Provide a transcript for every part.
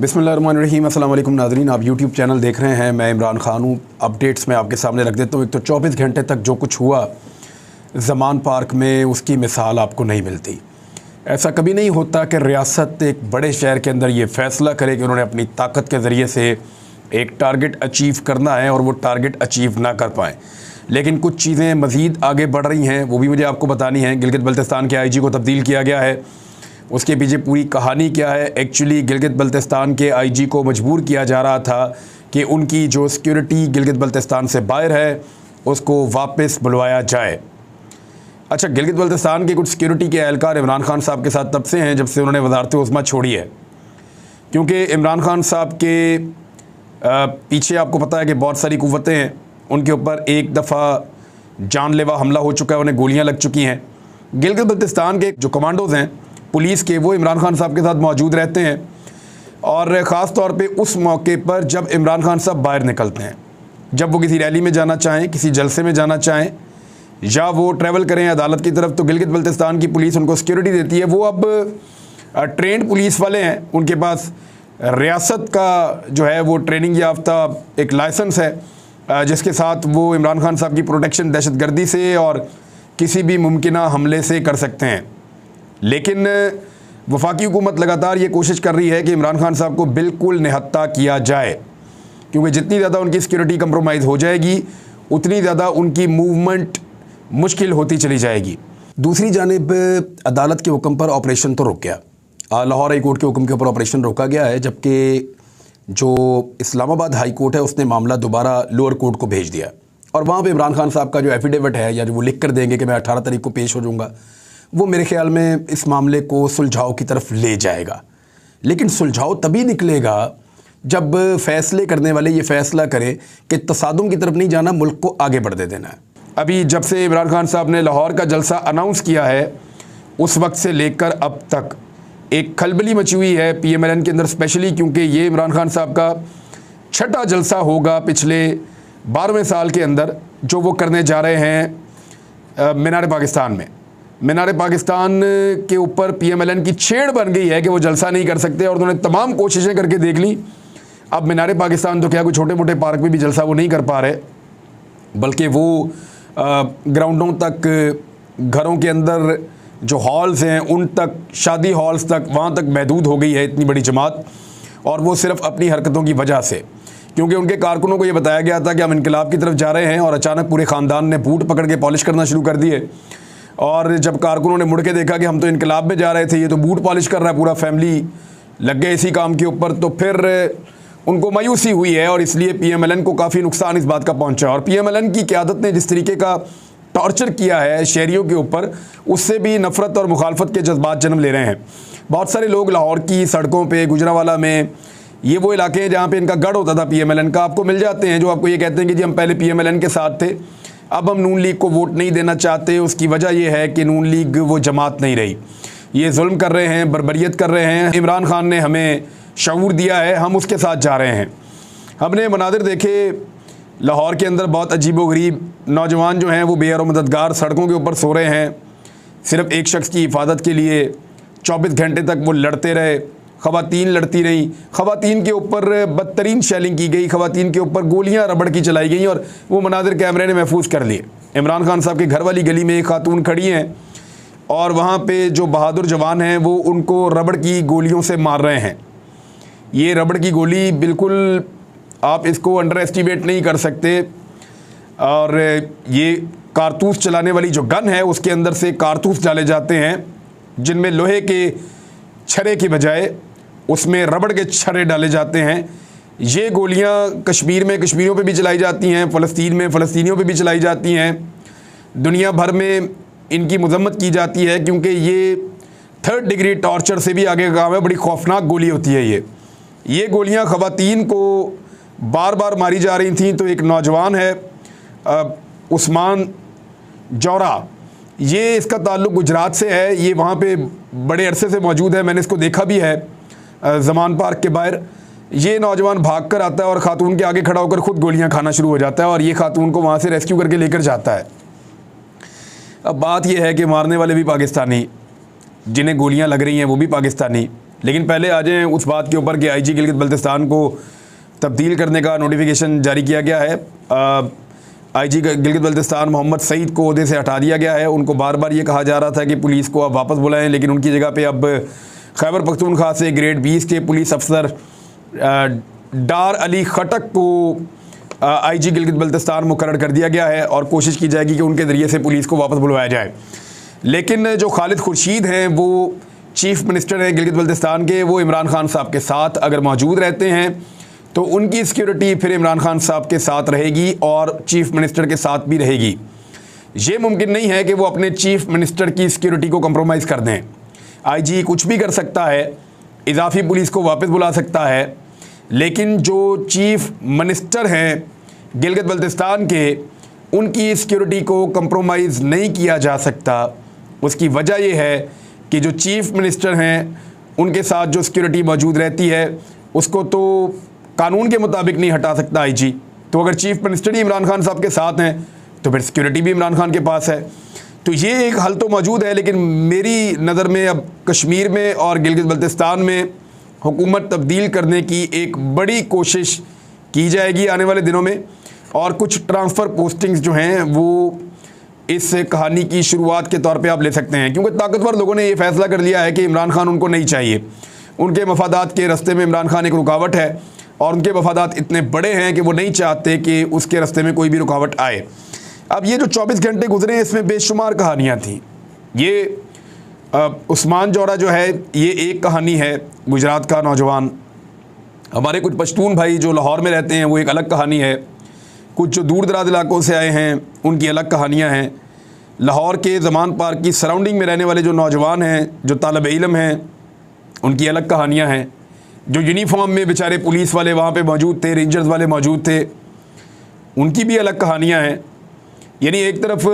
बिस्मिल्लाहिर्रहमानिर्रहीम। अस्सलाम वालेकुम नाज़रीन, आप यूट्यूब चैनल देख रहे हैं। मैं इमरान खान हूँ। अपडेट्स में आपके सामने रख देता हूँ। एक तो 24 घंटे तक जो कुछ हुआ ज़मान पार्क में, उसकी मिसाल आपको नहीं मिलती। ऐसा कभी नहीं होता कि रियासत एक बड़े शहर के अंदर ये फ़ैसला करे कि उन्होंने अपनी ताकत के ज़रिए से एक टारगेट अचीव करना है और वो टारगेट अचीव ना कर पाएँ। लेकिन कुछ चीज़ें मज़ीद आगे बढ़ रही हैं, वो भी मुझे आपको बतानी है। गिलगित बल्तिस्तान के IG को तब्दील किया गया है, उसके पीछे पूरी कहानी क्या है। एक्चुअली गिलगित बल्तिस्तान के IG को मजबूर किया जा रहा था कि उनकी जो सिक्योरिटी गिलगित बल्तिस्तान से बाहर है उसको वापस बुलवाया जाए। अच्छा, गिलगित बल्तिस्तान के कुछ सिक्योरिटी के एहलकार इमरान खान साहब के साथ तब से हैं जब से उन्होंने वज़ारत उज़्मा छोड़ी है, क्योंकि इमरान खान साहब के पीछे आपको पता है कि बहुत सारी कुव्वतें हैं। उनके ऊपर एक दफ़ा जानलेवा हमला हो चुका है, उन्हें गोलियां लग चुकी हैं। गिलगित बल्तिस्तान के जो कमांडोज़ हैं पुलिस के, वो इमरान खान साहब के साथ मौजूद रहते हैं, और ख़ास तौर पे उस मौके पर जब इमरान खान साहब बाहर निकलते हैं, जब वो किसी रैली में जाना चाहें, किसी जलसे में जाना चाहें, या वो ट्रैवल करें अदालत की तरफ, तो गिलगित बल्तिस्तान की पुलिस उनको सिक्योरिटी देती है। वो अब ट्रेंड पुलिस वाले हैं, उनके पास रियासत का जो है वो ट्रेनिंग याफ्ता एक लाइसेंस है जिसके साथ वो इमरान खान साहब की प्रोटेक्शन दहशतगर्दी से और किसी भी मुमकिना हमले से कर सकते हैं। लेकिन वफाकी हुकूमत लगातार ये कोशिश कर रही है कि इमरान खान साहब को बिल्कुल निहत्ता किया जाए, क्योंकि जितनी ज़्यादा उनकी सिक्योरिटी कंप्रोमाइज़ हो जाएगी उतनी ज़्यादा उनकी मूवमेंट मुश्किल होती चली जाएगी। दूसरी जानिब अदालत के हुक्म पर ऑपरेशन तो रुक गया, लाहौर हाई कोर्ट के हुक्म के ऊपर ऑपरेशन रोका गया है, जबकि जो इस्लामाबाद हाई कोर्ट है उसने मामला दोबारा लोअर कोर्ट को भेज दिया, और वहाँ पे इमरान खान साहब का जो एफिडेविट है या जो वो लिख कर देंगे कि मैं 18 तारीख को पेश हो जाऊँगा, वो मेरे ख्याल में इस मामले को सुलझाव की तरफ ले जाएगा। लेकिन सुलझाव तभी निकलेगा जब फ़ैसले करने वाले ये फ़ैसला करें कि तसादुम की तरफ नहीं जाना, मुल्क को आगे बढ़ने देना है। अभी जब से इमरान खान साहब ने लाहौर का जलसा अनाउंस किया है, उस वक्त से लेकर अब तक एक खलबली मची हुई है PMLN के अंदर, स्पेशली क्योंकि ये इमरान खान साहब का छठा जलसा होगा पिछले 12वें साल के अंदर जो वो करने जा रहे हैं मीनार पाकिस्तान में। मीनार पाकिस्तान के ऊपर PMLN की छेड़ बन गई है कि वो जलसा नहीं कर सकते, और उन्होंने तमाम कोशिशें करके देख ली। अब मीनार पाकिस्तान तो क्या, कोई छोटे मोटे पार्क में भी जलसा वो नहीं कर पा रहे, बल्कि वो ग्राउंडों तक, घरों के अंदर जो हॉल्स हैं उन तक, शादी हॉल्स तक, वहाँ तक महदूद हो गई है इतनी बड़ी जमात, और वो सिर्फ अपनी हरकतों की वजह से। क्योंकि उनके कारकुनों को ये बताया गया था कि हम इनकलाब की तरफ जा रहे हैं, और अचानक पूरे ख़ानदान ने बूट पकड़ के पॉलिश करना शुरू कर दिए। और जब कारकुनों ने मुड़ के देखा कि हम तो इनकलाब में जा रहे थे, ये तो बूट पॉलिश कर रहा है, पूरा फैमिली लग गए इसी काम के ऊपर, तो फिर उनको मायूसी हुई है, और इसलिए PMLN को काफ़ी नुकसान इस बात का पहुंचा। और PMLN की क़यादत ने जिस तरीके का टॉर्चर किया है शहरियों के ऊपर, उससे भी नफ़रत और मुखालफत के जज्बात जन्म ले रहे हैं। बहुत सारे लोग लाहौर की सड़कों पे, गुजरावाला में, ये वो इलाके हैं जहाँ पे इनका गढ़ होता था PMLN का, आपको मिल जाते हैं जो आपको ये कहते हैं कि जी हम पहले PMLN के साथ थे, अब हम नून लीग को वोट नहीं देना चाहते। उसकी वजह यह है कि नून लीग वो जमात नहीं रही, ये जुल्म कर रहे हैं, बर्बरियत कर रहे हैं। इमरान खान ने हमें शऊर दिया है, हम उसके साथ जा रहे हैं। हमने मनादिर देखे लाहौर के अंदर, बहुत अजीबोगरीब नौजवान जो हैं वो बेहर व मददगार सड़कों के ऊपर सो रहे हैं, सिर्फ़ एक शख्स की हिफाजत के लिए 24 घंटे तक वो लड़ते रहे। ख़वातीन लड़ती रहीं, ख़वातीन के ऊपर बदतरीन शेलिंग की गई, ख़वातीन के ऊपर गोलियां रबड़ की चलाई गई, और वो मनादिर कैमरे ने महफूज कर लिए। इमरान खान साहब के घर वाली गली में एक खातून खड़ी हैं, और वहाँ पे जो बहादुर जवान हैं वो उनको रबड़ की गोलियों से मार रहे हैं। ये रबड़ की गोली बिल्कुल आप इसको अंडर एस्टिमेट नहीं कर सकते, और ये कारतूस चलाने वाली जो गन है उसके अंदर से कारतूस डाले जाते हैं, जिनमें लोहे के छर्रे की बजाय उसमें रबड़ के छर्रे डाले जाते हैं। ये गोलियां कश्मीर में कश्मीरियों पे भी चलाई जाती हैं, फ़लस्तीन में फ़लस्तीनियों पे भी चलाई जाती हैं। दुनिया भर में इनकी मजम्मत की जाती है, क्योंकि ये 3rd डिग्री टॉर्चर से भी आगे का काम है। बड़ी खौफनाक गोली होती है ये गोलियां ख़वातीन को बार बार मारी जा रही थी। तो एक नौजवान है उस्मान जौरा, ये इसका ताल्लुक़ गुजरात से है, ये वहाँ पे बड़े अरसे से मौजूद है, मैंने इसको देखा भी है ज़मान पार्क के बाहर। ये नौजवान भाग कर आता है और ख़ातून के आगे खड़ा होकर ख़ुद गोलियां खाना शुरू हो जाता है, और ये ख़ातून को वहाँ से रेस्क्यू करके लेकर जाता है। अब बात यह है कि मारने वाले भी पाकिस्तानी, जिन्हें गोलियां लग रही हैं वो भी पाकिस्तानी, लेकिन पहले आ जाएँ उस बात के ऊपर कि IG गिलगित बल्तिस्तान को तब्दील करने का नोटिफिकेशन जारी किया गया है। IG गिलगित बल्तिस्तान मोहम्मद सईद को ओहदे से हटा दिया गया है। उनको बार बार ये कहा जा रहा था कि पुलिस को अब वापस बुलाएं, लेकिन उनकी जगह पे अब खैबर पख्तूनख्वा से ग्रेड 20 के पुलिस अफसर डार अली खटक को IG गिलगित बल्तिस्तान मुकर्रर कर दिया गया है और कोशिश की जाएगी कि उनके ज़रिए से पुलिस को वापस बुलवाया जाए। लेकिन जो खालिद खुर्शीद हैं, वो चीफ़ मिनिस्टर हैं गिलगित बल्तिस्तान के, वो इमरान खान साहब के साथ अगर मौजूद रहते हैं तो उनकी सिक्योरिटी फिर इमरान खान साहब के साथ रहेगी और चीफ़ मिनिस्टर के साथ भी रहेगी। ये मुमकिन नहीं है कि वो अपने चीफ़ मिनिस्टर की सिक्योरिटी को कंप्रोमाइज़ कर दें। IG कुछ भी कर सकता है, इजाफी पुलिस को वापस बुला सकता है, लेकिन जो चीफ़ मिनिस्टर हैं गिलगित बल्तिस्तान के, उनकी सिक्योरिटी को कंप्रोमाइज़ नहीं किया जा सकता। उसकी वजह यह है कि जो चीफ़ मिनिस्टर हैं उनके साथ जो सिक्योरिटी मौजूद रहती है उसको तो कानून के मुताबिक नहीं हटा सकता IG। तो अगर चीफ़ मिनिस्टर ही इमरान खान साहब के साथ हैं तो फिर सिक्योरिटी भी इमरान खान के पास है। तो ये एक हल तो मौजूद है, लेकिन मेरी नज़र में अब कश्मीर में और गिलगित बल्तिस्तान में हुकूमत तब्दील करने की एक बड़ी कोशिश की जाएगी आने वाले दिनों में, और कुछ ट्रांसफ़र पोस्टिंग्स जो हैं वो इस कहानी की शुरुआत के तौर पे आप ले सकते हैं, क्योंकि ताकतवर लोगों ने ये फ़ैसला कर लिया है कि इमरान खान उनको नहीं चाहिए। उनके मफादात के रास्ते में इमरान खान एक रुकावट है और उनके मफादात इतने बड़े हैं कि वो नहीं चाहते कि उसके रास्ते में कोई भी रुकावट आए। अब ये जो 24 घंटे गुजरे इसमें बेशुमार कहानियाँ थीं। ये उस्मान जोरा जो है ये एक कहानी है, गुजरात का नौजवान। हमारे कुछ पश्तून भाई जो लाहौर में रहते हैं वो एक अलग कहानी है। कुछ जो दूर दराज इलाकों से आए हैं उनकी अलग कहानियाँ हैं। लाहौर के ज़मान पार्क की सराउंडिंग में रहने वाले जो नौजवान हैं, जो तालब इल्म हैं, उनकी अलग कहानियाँ हैं। जो यूनिफॉर्म में बेचारे पुलिस वाले वहाँ पे मौजूद थे, रेंजर्स वाले मौजूद थे, उनकी भी अलग कहानियाँ हैं। यानी एक तरफ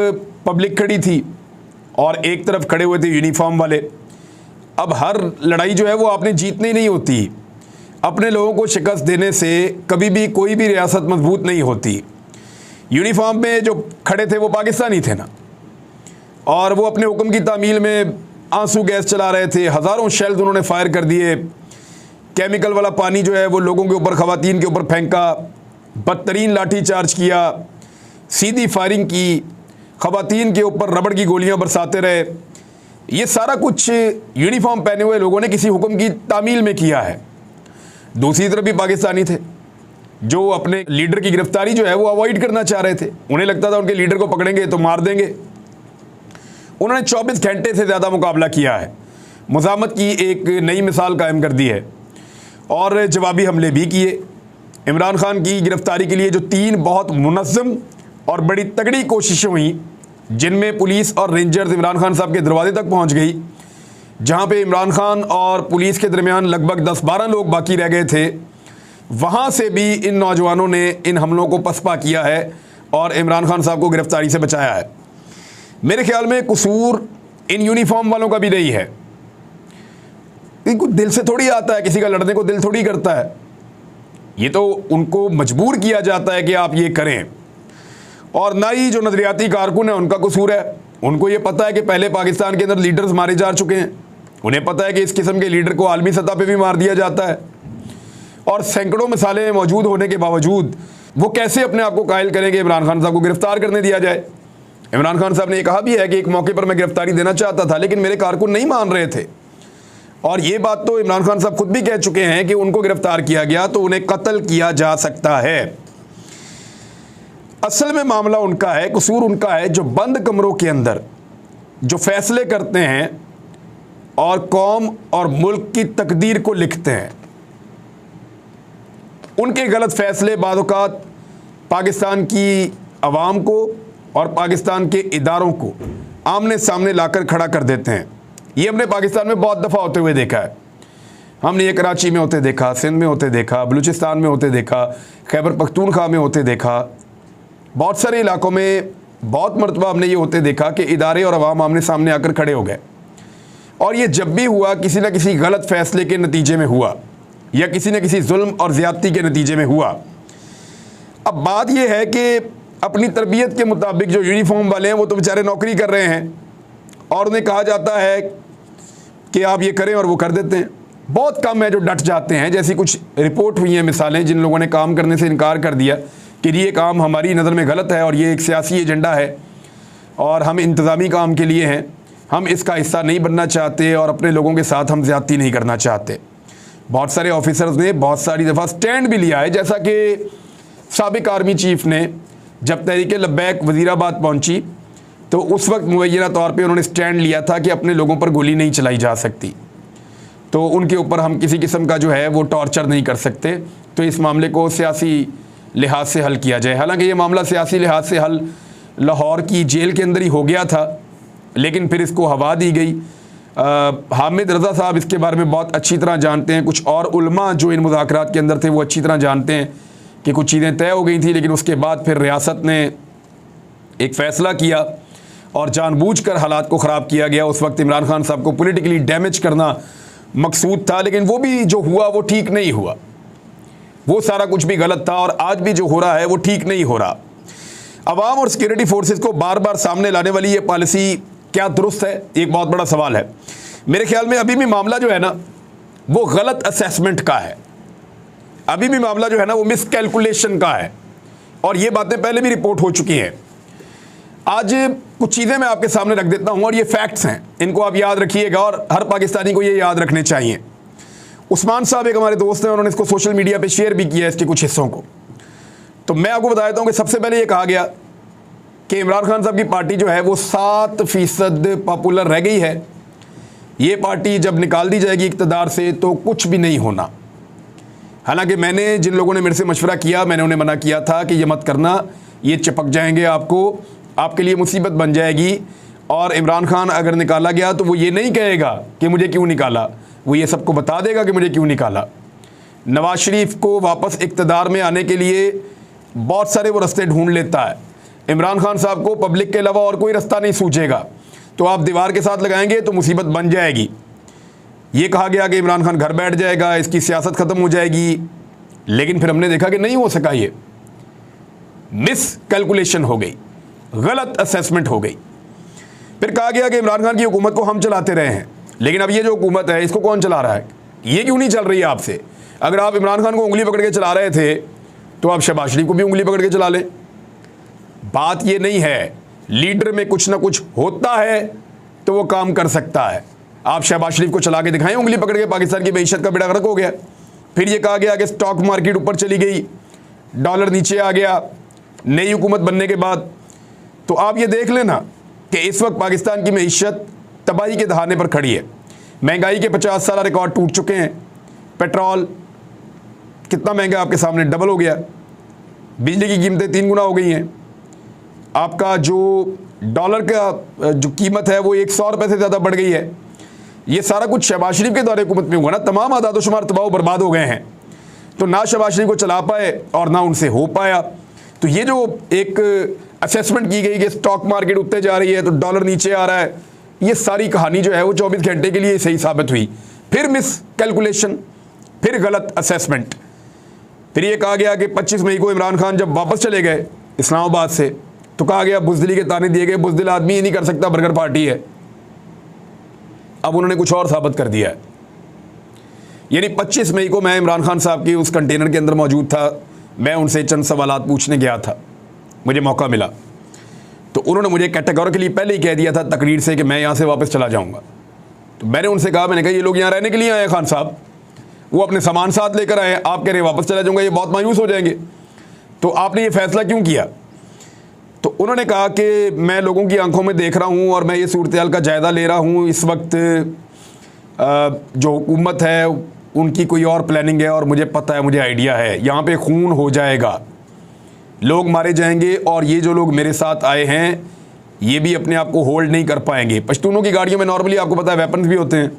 पब्लिक खड़ी थी और एक तरफ खड़े हुए थे यूनिफॉर्म वाले। अब हर लड़ाई जो है वो आपने जीतनी नहीं होती। अपने लोगों को शिकस्त देने से कभी भी कोई भी रियासत मजबूत नहीं होती। यूनिफॉर्म में जो खड़े थे वो पाकिस्तानी थे ना, और वो अपने हुक्म की तामील में आंसू गैस चला रहे थे। हज़ारों शेल्स उन्होंने फायर कर दिए। केमिकल वाला पानी जो है वो लोगों के ऊपर, ख़वातीन के ऊपर फेंका, बदतरीन लाठी चार्ज किया, सीधी फायरिंग की, ख़वातीन के ऊपर रबड़ की गोलियां बरसाते रहे। ये सारा कुछ यूनिफॉर्म पहने हुए लोगों ने किसी हुक्म की तामील में किया है। दूसरी तरफ भी पाकिस्तानी थे जो अपने लीडर की गिरफ्तारी जो है वो अवॉइड करना चाह रहे थे। उन्हें लगता था उनके लीडर को पकड़ेंगे तो मार देंगे। उन्होंने 24 घंटे से ज़्यादा मुकाबला किया है, मुज़ामत की एक नई मिसाल कायम कर दी है और जवाबी हमले भी किए। इमरान खान की गिरफ्तारी के लिए जो 3 बहुत मुनज़्ज़म और बड़ी तगड़ी कोशिशें हुई, जिनमें पुलिस और रेंजर्स इमरान खान साहब के दरवाजे तक पहुंच गई, जहां पे इमरान खान और पुलिस के दरमियान लगभग 10-12 लोग बाकी रह गए थे, वहां से भी इन नौजवानों ने इन हमलों को पसपा किया है और इमरान खान साहब को गिरफ्तारी से बचाया है। मेरे ख्याल में कसूर इन यूनिफॉर्म वालों का भी नहीं है। इनको दिल से थोड़ी आता है, किसी का लड़ने को दिल थोड़ी करता है। ये तो उनको मजबूर किया जाता है कि आप ये करें। और ना ही जो नजरियाती कारकुन है उनका कसूर है। उनको ये पता है कि पहले पाकिस्तान के अंदर लीडर्स मारे जा चुके हैं। उन्हें पता है कि इस किस्म के लीडर को आलमी सतह पे भी मार दिया जाता है, और सैकड़ों मिसालें मौजूद होने के बावजूद वो कैसे अपने आप को कायल करें कि इमरान खान साहब को गिरफ्तार करने दिया जाए। इमरान खान साहब ने कहा भी है कि एक मौके पर मैं गिरफ्तारी देना चाहता था, लेकिन मेरे कारकुन नहीं मान रहे थे। और ये बात तो इमरान खान साहब खुद भी कह चुके हैं कि उनको गिरफ्तार किया गया तो उन्हें कत्ल किया जा सकता है। असल में मामला उनका है, कसूर उनका है जो बंद कमरों के अंदर जो फैसले करते हैं और कौम और मुल्क की तकदीर को लिखते हैं। उनके गलत फैसले बाद औक़ात पाकिस्तान की आवाम को और पाकिस्तान के इदारों को आमने सामने लाकर खड़ा कर देते हैं। ये हमने पाकिस्तान में बहुत दफ़ा होते हुए देखा है। हमने ये कराची में होते देखा, सिंध में होते देखा, बलूचिस्तान में होते देखा, खैबर पख्तूनख्वा में होते देखा। बहुत सारे इलाकों में बहुत मरतबा हमने ये होते देखा कि इदारे और अवाम आमने सामने आकर खड़े हो गए। और ये जब भी हुआ किसी न किसी गलत फैसले के नतीजे में हुआ या किसी न किसी जुल्म और ज़्यादती के नतीजे में हुआ। अब बात यह है कि अपनी तरबियत के मुताबिक जो यूनिफॉर्म वाले हैं वो तो बेचारे नौकरी कर रहे हैं और उन्हें कहा जाता है कि आप ये करें और वो कर देते हैं। बहुत कम है जो डट जाते हैं। जैसी कुछ रिपोर्ट हुई हैं मिसालें, जिन लोगों ने काम करने से इनकार कर दिया कि ये काम हमारी नज़र में गलत है और ये एक सियासी एजेंडा है और हम इंतज़ामी काम के लिए हैं, हम इसका हिस्सा नहीं बनना चाहते और अपने लोगों के साथ हम ज़्यादती नहीं करना चाहते। बहुत सारे ऑफिसर्स ने बहुत सारी दफ़ा स्टैंड भी लिया है, जैसा कि साबिक आर्मी चीफ ने जब तहरीक लब्बैक वज़ीराबाद पहुंची तो उस वक्त मुअय्यना तौर पे उन्होंने स्टैंड लिया था कि अपने लोगों पर गोली नहीं चलाई जा सकती, तो उनके ऊपर हम किसी किस्म का जो है वो टॉर्चर नहीं कर सकते, तो इस मामले को सियासी लिहाज से हल किया जाए। हालांकि ये मामला सियासी लिहाज से हल लाहौर की जेल के अंदर ही हो गया था, लेकिन फिर इसको हवा दी गई। हामिद रज़ा साहब इसके बारे में बहुत अच्छी तरह जानते हैं, कुछ और उलमा जो इन मुज़ाकरात के अंदर थे वो अच्छी तरह जानते हैं कि कुछ चीज़ें तय हो गई थी, लेकिन उसके बाद फिर रियासत ने एक फ़ैसला किया और जानबूझकर हालात को ख़राब किया गया। उस वक्त इमरान खान साहब को पॉलिटिकली डैमेज करना मकसूद था, लेकिन वो भी जो हुआ वो ठीक नहीं हुआ, वो सारा कुछ भी गलत था और आज भी जो हो रहा है वो ठीक नहीं हो रहा। अवाम और सिक्योरिटी फोर्सेस को बार बार सामने लाने वाली ये पॉलिसी क्या दुरुस्त है, एक बहुत बड़ा सवाल है। मेरे ख्याल में अभी भी मामला जो है ना वो गलत असेसमेंट का है, अभी भी मामला जो है ना वो मिसकैलकुलेशन का है और ये बातें पहले भी रिपोर्ट हो चुकी हैं। आज कुछ चीज़ें मैं आपके सामने रख देता हूं और ये फैक्ट्स हैं, इनको आप याद रखिएगा और हर पाकिस्तानी को ये याद रखने चाहिए। उस्मान साहब एक हमारे दोस्त हैं, उन्होंने इसको सोशल मीडिया पे शेयर भी किया इसके कुछ हिस्सों को। तो मैं आपको बता देता हूं कि सबसे पहले ये कहा गया कि इमरान खान साहब की पार्टी जो है वो 7% पॉपुलर रह गई है, ये पार्टी जब निकाल दी जाएगी इक़्तिदार से तो कुछ भी नहीं होना। हालांकि मैंने जिन लोगों ने मेरे से मशवरा किया, मैंने उन्हें मना किया था कि ये मत करना, ये चिपक जाएंगे, आपके लिए मुसीबत बन जाएगी। और इमरान खान अगर निकाला गया तो वो ये नहीं कहेगा कि मुझे क्यों निकाला, वो ये सबको बता देगा कि मुझे क्यों निकाला। नवाज शरीफ को वापस इक़्तिदार में आने के लिए बहुत सारे वो रास्ते ढूंढ लेता है। इमरान खान साहब को पब्लिक के अलावा और कोई रास्ता नहीं सूझेगा, तो आप दीवार के साथ लगाएंगे तो मुसीबत बन जाएगी। ये कहा गया कि इमरान खान घर बैठ जाएगा, इसकी सियासत ख़त्म हो जाएगी, लेकिन फिर हमने देखा कि नहीं हो सका, ये मिस कैलकुलेशन हो गई, गलत असेसमेंट हो गई। फिर कहा गया कि इमरान खान की हुकूमत को हम चलाते रहे हैं, लेकिन अब ये जो हुकूमत है इसको कौन चला रहा है, ये क्यों नहीं चल रही है आपसे। अगर आप इमरान खान को उंगली पकड़ के चला रहे थे तो आप शहबाज शरीफ को भी उंगली पकड़ के चला लें। बात ये नहीं है, लीडर में कुछ ना कुछ होता है तो वो काम कर सकता है। आप शहबाज शरीफ को चला के दिखाएं उंगली पकड़ के, पाकिस्तान की मईशत का बेड़ा गर्क हो गया। फिर ये कहा गया कि स्टॉक मार्केट ऊपर चली गई, डॉलर नीचे आ गया नई हुकूमत बनने के बाद। तो आप ये देख लेना कि इस वक्त पाकिस्तान की मईशत तबाही के दहाने पर खड़ी है। महंगाई के 50 साल रिकॉर्ड टूट चुके हैं। पेट्रोल कितना महंगा आपके सामने, डबल हो गया। बिजली की कीमतें 3 गुना हो गई हैं। आपका जो डॉलर का जो कीमत है वो 100 रुपये से ज़्यादा बढ़ गई है। ये सारा कुछ शहबाज शरीफ के दौरे हुकूमत में हुआ ना, तमाम आदाद शुमार तबाह बर्बाद हो गए हैं। तो ना शहबाज शरीफ को चला पाए और ना उनसे हो पाया। तो ये जो एक असेसमेंट की गई कि स्टॉक मार्केट ऊपर जा रही है तो डॉलर नीचे आ रहा है, ये सारी कहानी जो है वो 24 घंटे के लिए सही साबित हुई। फिर मिस कैलकुलेशन, फिर गलत असेसमेंट। फिर ये कहा गया कि 25 मई को इमरान खान जब वापस चले गए इस्लामाबाद से तो कहा गया बुज़दिली के ताने दिए गए, बुज़दिल आदमी ही नहीं कर सकता, बर्गर पार्टी है। अब उन्होंने कुछ और साबित कर दिया है। यानी 25 मई को मैं इमरान खान साहब की उस कंटेनर के अंदर मौजूद था, मैं उनसे चंद सवालात पूछने गया था, मुझे मौका मिला तो उन्होंने मुझे कैटेगोरिकली पहले ही कह दिया था तकरीर से कि मैं यहाँ से वापस चला जाऊँगा। तो मैंने उनसे कहा, मैंने कहा ये लोग यहाँ रहने के लिए आए हैं खान साहब, वो अपने सामान साथ लेकर आए, आप कह रहे वापस चला जाऊँगा, ये बहुत मायूस हो जाएंगे, तो आपने ये फ़ैसला क्यों किया। तो उन्होंने कहा कि मैं लोगों की आंखों में देख रहा हूँ और मैं ये सूरत-ए-हाल का जायज़ा ले रहा हूँ। इस वक्त जो हुकूमत है उनकी कोई और प्लानिंग है और मुझे पता है, मुझे आइडिया है, यहाँ पे खून हो जाएगा, लोग मारे जाएंगे और ये जो लोग मेरे साथ आए हैं ये भी अपने आप को होल्ड नहीं कर पाएंगे। पश्तूनों की गाड़ियों में नॉर्मली आपको पता है वेपन्स भी होते हैं।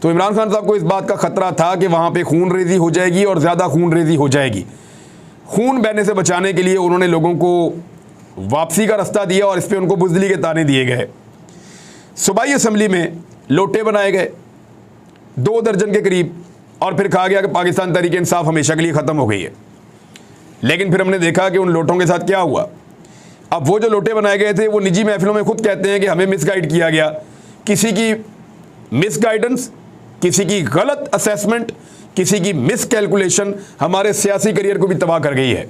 तो इमरान खान साहब को इस बात का ख़तरा था कि वहाँ पे खून रेजी हो जाएगी और ज़्यादा खून रेजी हो जाएगी। खून बहने से बचाने के लिए उन्होंने लोगों को वापसी का रास्ता दिया और इस पर उनको बुज़दिली के ताने दिए गए। सूबाई असम्बली में लोटे बनाए गए 2 दर्जन के करीब और फिर कहा गया कि पाकिस्तान तहरीक इंसाफ हमेशा के लिए ख़त्म हो गई है। लेकिन फिर हमने देखा कि उन लोटों के साथ क्या हुआ। अब वो जो लोटे बनाए गए थे वो निजी महफिलों में खुद कहते हैं कि हमें मिसगाइड किया गया। किसी की मिसगाइडेंस किसी की गलत असेसमेंट, किसी की मिस कैलकुलेशन हमारे सियासी करियर को भी तबाह कर गई है।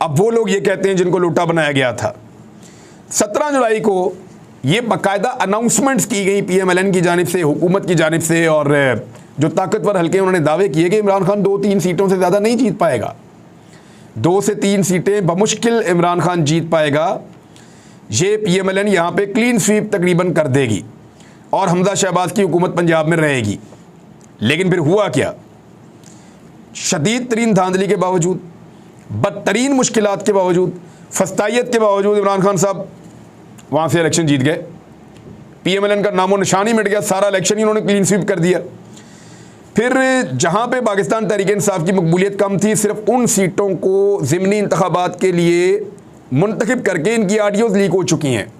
अब वो लोग ये कहते हैं जिनको लूटा बनाया गया था। 17 जुलाई को ये बाकायदा अनाउंसमेंट्स की गई PMLN की जानिब से, हुकूमत की जानिब से, और जो ताकतवर हल्के उन्होंने दावे किए कि इमरान खान 2-3 सीटों से ज़्यादा नहीं जीत पाएगा, 2 से 3 सीटें बमुश्किल इमरान खान जीत पाएगा। ये PMLN यहाँ पे क्लीन स्वीप तकरीबन कर देगी और हमजा शहबाज की हुकूमत पंजाब में रहेगी। लेकिन फिर हुआ क्या? शदीद तरीन धांधली के बावजूद, बदतरीन मुश्किलात के बावजूद, फस्तायत के बावजूद इमरान खान साहब वहाँ से इलेक्शन जीत गए। PMLN का नामो निशान ही मिट गया, सारा इलेक्शन ही उन्होंने क्लीन स्वीप कर दिया। फिर जहाँ पे पाकिस्तान तहरीक इंसाफ की मकबूलियत कम थी, सिर्फ उन सीटों को ज़िमनी इंतखाबात के लिए मुंतखब करके इनकी ऑडियोज़ लीक हो चुकी हैं।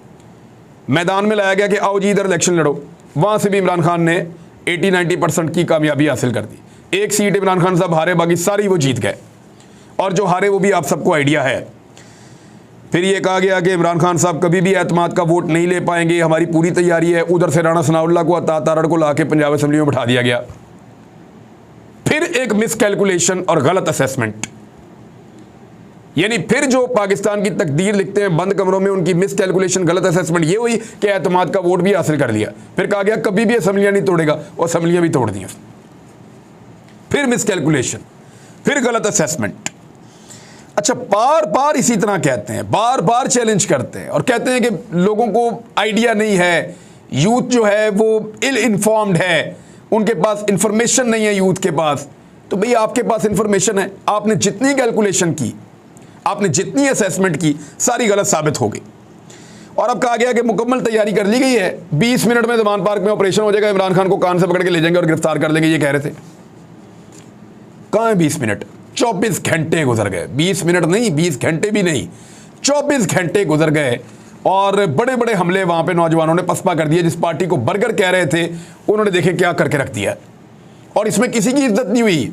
मैदान में लाया गया कि आओ जी इधर इलेक्शन लड़ो, वहाँ से भी इमरान खान ने 80-90% की कामयाबी हासिल कर दी। एक सीट इमरान खान साहब हारे, बाकी सारी वो जीत गए, और जो हारे वो भी आप सबको आइडिया है। फिर ये कहा गया कि इमरान खान साहब कभी भी एतमाद का वोट नहीं ले पाएंगे, हमारी पूरी तैयारी है। उधर से राणा सनाउल्लाह को, अता तारड़ को लाके पंजाब असम्बली में बैठा दिया गया। फिर एक मिस कैलकुलेशन और गलत असेसमेंट, यानी फिर जो पाकिस्तान की तकदीर लिखते हैं बंद कमरों में, उनकी मिस कैलकुलेशन, गलत असेसमेंट ये हुई कि एतमाद का वोट भी हासिल कर लिया। फिर कहा गया कभी भी असम्बलियाँ नहीं तोड़ेगा, और असम्बलियाँ भी तोड़ दी। फिर मिस कैलकुलेशन, फिर गलत असेसमेंट। अच्छा, बार बार इसी तरह कहते हैं, बार बार चैलेंज करते हैं और कहते हैं कि लोगों को आइडिया नहीं है, यूथ जो है वो इल इन्फॉर्म्ड है, उनके पास इंफॉर्मेशन नहीं है यूथ के पास। तो भई आपके पास इंफॉर्मेशन है, आपने जितनी कैलकुलेशन की, आपने जितनी असेसमेंट की, सारी गलत साबित हो गई। और अब कहा गया कि मुकम्मल तैयारी कर ली गई है, 20 मिनट में ज़मान पार्क में ऑपरेशन हो जाएगा, इमरान खान को कान से पकड़ के ले जाएंगे और गिरफ्तार कर लेंगे, ये कह रहे थे। कहाँ है 20 मिनट? 24 घंटे गुजर गए। 20 मिनट नहीं, 20 घंटे भी नहीं, 24 घंटे गुजर गए, और बड़े बड़े हमले वहाँ पे नौजवानों ने पसपा कर दिए। जिस पार्टी को बर्गर कह रहे थे, उन्होंने देखे क्या करके रख दिया। और इसमें किसी की इज्जत नहीं हुई।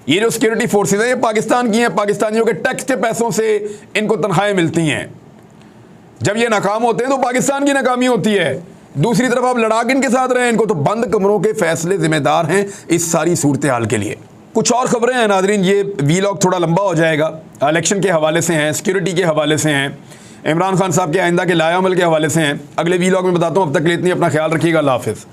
ये जो सिक्योरिटी फोर्सेज हैं, ये पाकिस्तान की हैं, पाकिस्तानियों के टैक्स के पैसों से इनको तनख्वाहें मिलती हैं। जब ये नाकाम होते हैं तो पाकिस्तान की नाकामी होती है। दूसरी तरफ आप लड़ाक इनके साथ रहे, इनको तो बंद कमरों के फैसले जिम्मेदार हैं इस सारी सूरत हाल के लिए। कुछ और खबरें हैं नाजरीन, ये वीलॉग थोड़ा लंबा हो जाएगा, इलेक्शन के हवाले से हैं, सिक्योरिटी के हवाले से हैं, इमरान खान साहब के आइंदा के लायामल के हवाले से हैं। अगले वीलॉग में बताता हूँ। अब तक के लिए इतनी, अपना ख्याल रखिएगा। अल्लाह हाफ़िज़।